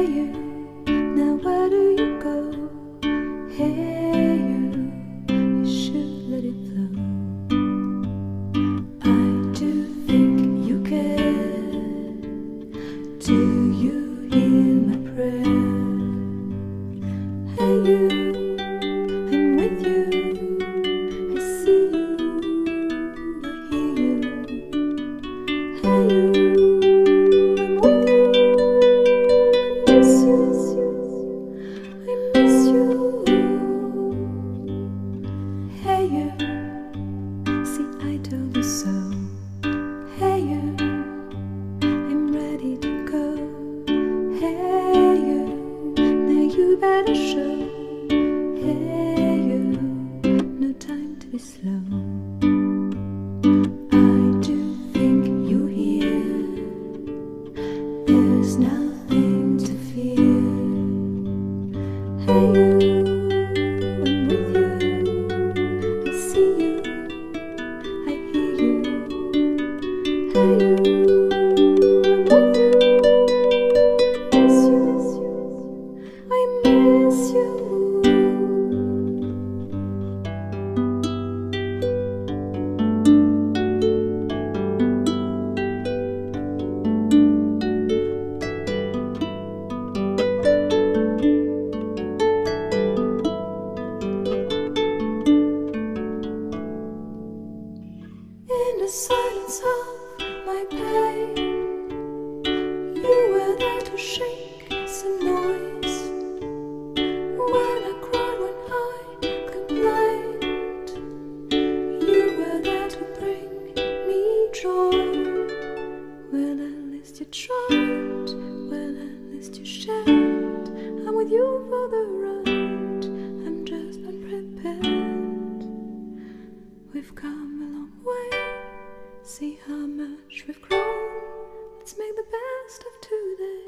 you, now where do you go? Hey you should let it flow. I do think you care. Do you hear my prayer? Hey you, I'm with you. I see you, I hear you. Hey you, I'm with you. I miss you, I miss you. Hey you, see I told you so. Hey you, I'm ready to go. Hey you, now you better show. Hey you, no time to be slow. I do think you hear. There's nothing to fear. Hey you, I'm with you. I see you, I hear you. Hey you, I'm with you. I miss you. In the silence of my pain, you were there to shake some noise. When I cried, when I complained, you were there to bring me joy. Well, at least you tried, well, at least you shared. I'm with you for the ride, I'm just unprepared. We've come a long way, see how much we've grown. Let's make the best of today,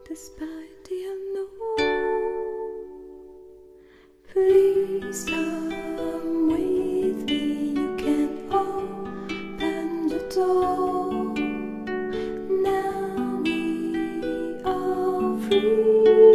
despite the unknown. Please come with me, you can open the door. Now we are free.